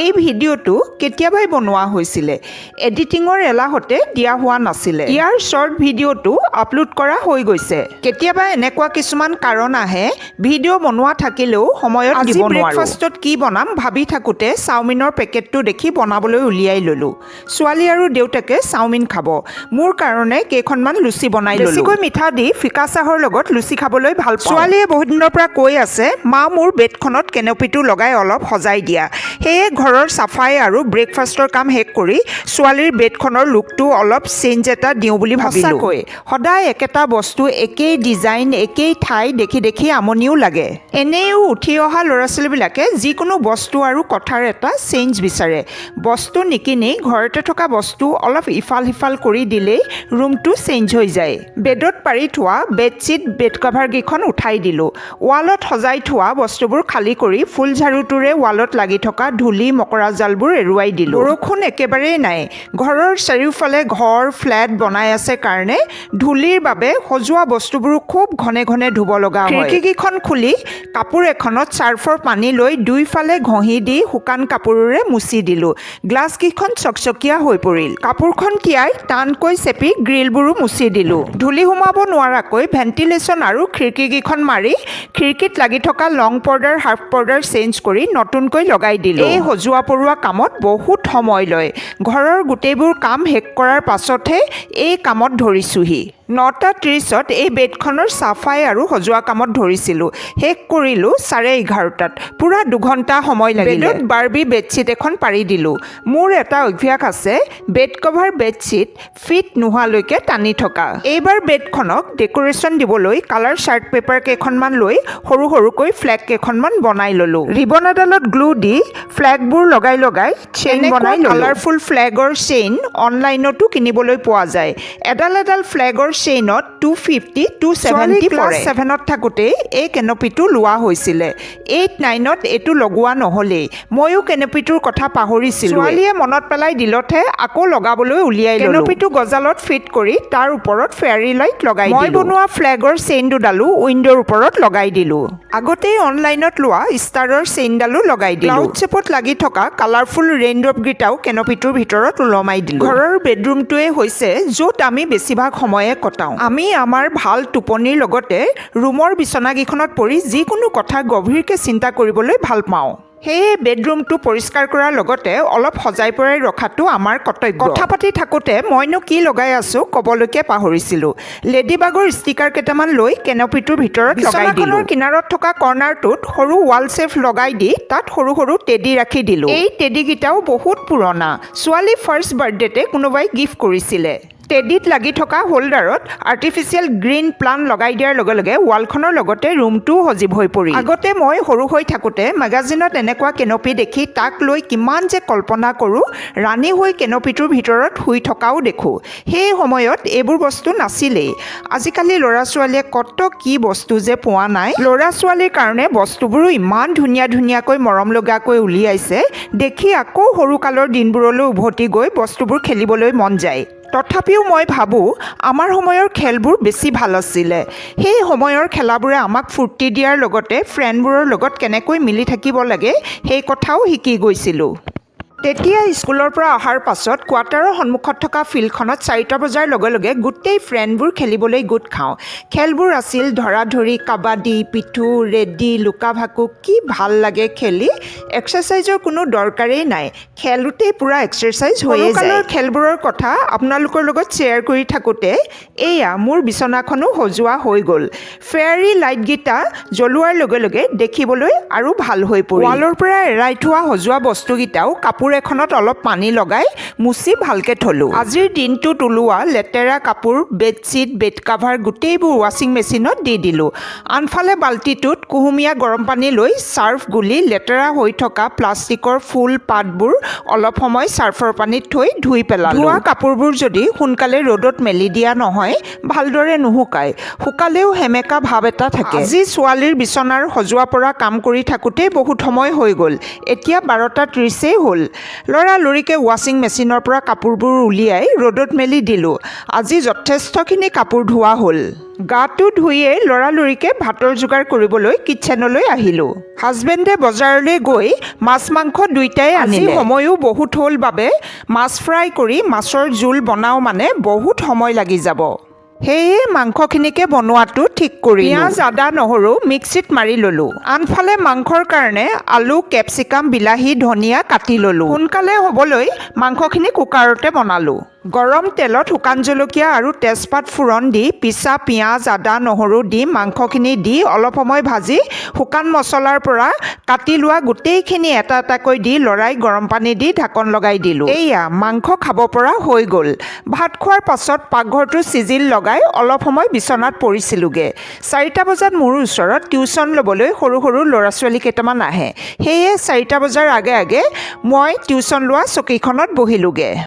এই ভিডিঅ'টো কেতিয়াবাই বনোৱা হৈছিলে এডিটিঙৰ এলাহতে দিয়া হোৱা নাছিলে ইয়াৰ শৰ্ট ভিডিঅ'টো আপলোড কৰা হৈ গৈছে কেতিয়াবা এনেকুৱা কিছুমান কাৰণ আহে ভিডিঅ' বনোৱা থাকিলেও সময়ত দিব নোৱাৰো ব্ৰেকফাষ্টত কি বনাম ভাবি থাকোতে চাওমিনৰ পেকেটটো দেখি বনাবলৈ উলিয়াই ললো ছোৱালী আৰু দেউতাকে চাওমিন খাব মোৰ কাৰণে কেইখনমান লুচি বনাই ললো বেছিকৈ মিঠা দি ফিকা চাহৰ লগত লুচি খাবলৈ ভাল পাওঁ ছোৱালীয়ে বহুত দিনৰ পৰা কৈ আছে মা মোৰ বেডখনত কেনপিটো লগাই অলপ সজাই দিয়া সেয়ে ঘৰৰ সাফাই আৰু ব্ৰেকফাষ্টৰ কাম শেষ কৰি ছোৱালীৰ বেডখনৰ লুকটো অলপ চেঞ্জ এটা দিওঁ বুলি ভাবিলো সদায় একেটা বস্তু একেই ডিজাইন একেই ঠাই দেখি দেখি আমনিও লাগে এনেও উঠি অহা ল'ৰা ছোৱালীবিলাকে যিকোনো বস্তু আৰু কথাৰ এটা চেঞ্জ বিচাৰে বস্তু নিকিনি ঘৰতে থকা বস্তু অলপ ইফাল সিফাল কৰি দিলেই ৰুমটো চেঞ্জ হৈ যায় বেডত পাৰি থোৱা বেডশ্বীট বেড কভাৰকেইখন উঠাই দিলোঁ ৱালত সজাই থোৱা বস্তুবোৰ খালী কৰি ফুল ঝাৰুটোৰে ৱালত লাগি থকা ধূলি মকৰা জালবোৰ এৰুৱাই দিলোঁ বৰষুণ একেবাৰেই নাই ঘৰৰ চাৰিওফালে ঘৰ ফ্লেট বনাই আছে কাৰণে ধূলিৰ বাবে সজোৱা বস্তুবোৰ খুব ঘনে ঘনে ধুব লগা হয় খিৰিকীকেইখন খুলি কাপোৰ এখনত চাৰ্ফৰ পানী লৈ দুইফালে ঘঁহি দি শুকান কাপোৰেৰে মুচি দিলোঁ গ্লাছকেইখন চকচকীয়া হৈ পৰিল কাপোৰখন তিয়াই টানকৈ চেপি গ্ৰিলবোৰো মুচি দিলোঁ ধূলি সোমাব নোৱাৰাকৈ ভেণ্টিলেশ্যন আৰু খিৰিকীকেইখন মাৰি খিৰিকীত লাগি থকা লং পৰ্দাৰ হাফ পৰ্দাৰ চেঞ্জ কৰি নতুনকৈ লগাই দিলোঁ এই সজোৱা পৰোৱা কামত বহুত সময় লয় ঘৰৰ গোটেইবোৰ কাম শেষ কৰাৰ পাছতহে এই কামত ধৰিছোহি 9:30 এই বেডখনৰ চাফাই আৰু সজোৱা কামত ধৰিছিলোঁ শেষ কৰিলোঁ 11:30 পুৰা 2 ঘণ্টা সময় লাগিল বেডত বাৰ্বি বেডশ্বীট এখন পাৰি দিলোঁ মোৰ এটা অভ্যাস আছে বেড কভাৰ বেডশ্বীট ফিট নোহোৱালৈকে টানি থকা এইবাৰ বেডখনক ডেকোৰেশ্যন দিবলৈ কালাৰ চাৰ্ট পেপাৰ কেইখনমান লৈ সৰু সৰুকৈ ফ্লেগ কেইখনমান বনাই ল'লোঁ ৰিবন এডালত গ্লু দি ফ্লেগবোৰ লগাই চেইন বনাই কালাৰফুল ফ্লেগৰ চেইন অনলাইনতো কিনিবলৈ পোৱা যায় এডাল এডাল ফ্লেগৰ চেইনত 250 270 পৰে 7ত থাকোঁতে এই কেনপিটো লোৱা হৈছিলে 8-9ত এইটো লগোৱা নহ'লেই ময়ো কেনপিটোৰ কথা পাহৰিছিলোঁ ছোৱালীয়ে মনত পেলাই দিলতহে আকৌ লগাবলৈ উলিয়াই ল'লোঁ কেনপিটো গজালত ফিট কৰি তাৰ ওপৰত ফেয়াৰী লাইট লগাই দিলোঁ মই বনোৱা ফ্লেগৰ চেইন দুডালো উইণ্ডোৰ ওপৰত লগাই দিলোঁ আগতেই অনলাইনত লোৱা ষ্টাৰৰ চেইনডালো লগাই দিলোঁ ক্লাউড শ্বেপত লাগি থকা কালাৰফুল ৰেইনড্ৰপকেইটাও কেনপিটোৰ ভিতৰত ওলমাই দিলোঁ ঘৰৰ বেডৰুমটোৱে হৈছে য'ত আমি বেছিভাগ সময়ে কটাওঁ আমি আমাৰ ভাল টোপনিৰ লগতে ৰুমৰ বিচনাকেইখনত পৰি যিকোনো কথা গভীৰকৈ চিন্তা কৰিবলৈ ভাল পাওঁ সেয়ে বেডৰুমটো পৰিষ্কাৰ কৰাৰ লগতে অলপ সজাই পৰাই ৰখাটো আমাৰ কৰ্তব্য কথা পাতি থাকোঁতে মইনো কি লগাই আছোঁ ক'বলৈকে পাহৰিছিলোঁ লেডিবাগৰ ষ্টিকাৰ কেইটামান লৈ কেনপিটোৰ ভিতৰত লগাই দিলোঁ কিনাৰত থকা কৰ্ণাৰটোত সৰু ৱাল ছেল্ফ লগাই দি তাত সৰু সৰু টেডি ৰাখি দিলোঁ এই টেডিকেইটাও বহুত পুৰণা ছোৱালী ফাৰ্ষ্ট বাৰ্থডেতে কোনোবাই গিফ্ট কৰিছিলে টেডিত লাগি থকা হোল্ডাৰত আৰ্টিফিচিয়েল গ্ৰীণ প্লান লগাই দিয়াৰ লগে লগে ৱালখনৰ লগতে ৰুমটোও সজীৱ হৈ পৰিল আগতে মই সৰু হৈ থাকোঁতে মেগাজিনত এনেকুৱা কেনপি দেখি তাক লৈ কিমান যে কল্পনা কৰোঁ ৰাণী হৈ কেনপিটোৰ ভিতৰত শুই থকাও দেখোঁ সেই সময়ত এইবোৰ বস্তু নাছিলেই আজিকালি ল'ৰা ছোৱালীয়ে কত কি বস্তু যে পোৱা নাই ল'ৰা ছোৱালীৰ কাৰণে বস্তুবোৰো ইমান ধুনীয়া ধুনীয়াকৈ মৰম লগাকৈ উলিয়াইছে দেখি আকৌ সৰুকালৰ দিনবোৰলৈ উভতি গৈ বস্তুবোৰ খেলিবলৈ মন যায় তথাপিও মই ভাবোঁ আমাৰ সময়ৰ খেলবোৰ বেছি ভাল আছিলে সেই সময়ৰ খেলাবোৰে আমাক ফূৰ্তি দিয়াৰ লগতে ফ্ৰেণ্ডবোৰৰ লগত কেনেকৈ মিলি থাকিব লাগে সেই কথাও শিকি গৈছিলোঁ তেতিয়া স্কুলৰ পৰা অহাৰ পাছত কোৱাৰ্টাৰৰ সন্মুখত থকা ফিল্ডখনত 4টা বজাৰ লগে লগে গোটেই ফ্ৰেণ্ডবোৰ খেলিবলৈ গোট খাওঁ খেলবোৰ আছিল ধৰাধৰি কাবাডী পিঠু ৰেডি লুকা ভাকু কি ভাল লাগে খেলি এক্সাৰচাইজৰ কোনো দৰকাৰেই নাই খেলোতেই পূৰা এক্সাৰচাইজ হৈয়ে যায় খেলবোৰৰ কথা আপোনালোকৰ লগত শ্বেয়াৰ কৰি থাকোঁতে এয়া মোৰ বিচনাখনো সজোৱা হৈ গ'ল ফেয়াৰী লাইটকেইটা জ্বলোৱাৰ লগে লগে দেখিবলৈ আৰু ভাল হৈ পৰিল ৱালৰ পৰা এৰাই থোৱা সজোৱা বস্তুকেইটাও কাপোৰ এখনত অলপ পানী লগাই মুচি ভালকৈ থলোঁ আজিৰ দিনটোত ওলোৱা লেতেৰা কাপোৰ বেডশ্বীট বেড কাভাৰ গোটেইবোৰ ৱাশ্বিং মেচিনত দি দিলোঁ আনফালে বাল্টিটোত কুহুমীয়া গৰম পানী লৈ চাৰ্ফ গুলি লেতেৰা হৈ থকা প্লাষ্টিকৰ ফুল পাতবোৰ অলপ সময় চাৰ্ফৰ পানীত থৈ ধুই পেলালোঁ ধোৱা কাপোৰবোৰ যদি সোনকালে ৰ'দত মেলি দিয়া নহয় ভালদৰে নুশুকায় শুকালেও সেমেকা ভাৱ এটা থাকে আজি ছোৱালীৰ বিচনাৰ সজোৱা পৰা কাম কৰি থাকোঁতেই বহুত সময় হৈ গ'ল এতিয়া 12:30 হ'ল লৰালৰিকৈ ৱাশ্বিং মেচিনৰ পৰা কাপোৰবোৰ উলিয়াই ৰ'দত মেলি দিলোঁ। আজি যথেষ্টখিনি কাপোৰ ধোৱা হ'ল। গাটো ধুইয়ে লৰালৰিকৈ ভাতৰ যোগাৰ কৰিবলৈ কিটচেনলৈ আহিলোঁ। হাজবেণ্ডে বজাৰলৈ গৈ মাছ মাংস দুয়োটাই আনিলে। সময়ো বহুত হ'ল বাবে মাছ ফ্ৰাই কৰি মাছৰ জোল বনাওঁ মানে বহুত সময় লাগি যাব। সেয়ে মাংসখিনিকে বনোৱাটো ঠিক কৰি পিঁয়াজ আদা নহৰু মিক্সিত মাৰি ল'লোঁ। আনফালে মাংসৰ কাৰণে আলু কেপচিকাম বিলাহী ধনিয়া কাটি ল'লোঁ। সোনকালে হ'বলৈ মাংসখিনি কুকাৰতে বনালোঁ। গৰম তেলত শুকান জলকীয়া আৰু তেজপাত ফোৰণ দি পিছা পিঁয়াজ আদা নহৰু দি মাংসখিনি দি অলপ সময় ভাজি শুকান মছলাৰ পৰা কাটি লোৱা গোটেইখিনি এটা এটাকৈ দি লৰাই গৰম পানী দি ঢাকন লগাই দিলোঁ। এয়া মাংস খাব পৰা হৈ গ'ল। ভাত খোৱাৰ পাছত পাকঘৰটো চিজিল লগাই অলপ সময় বিচনাত পৰিছিলোঁগৈ। 4টা বজাত মোৰ ওচৰত টিউশ্যন ল'বলৈ সৰু সৰু ল'ৰা ছোৱালী কেইটামান আহে। সেয়ে 4টা বজাৰ আগে আগে মই টিউশ্যন লোৱা চকীখনত বহিলোঁগৈ।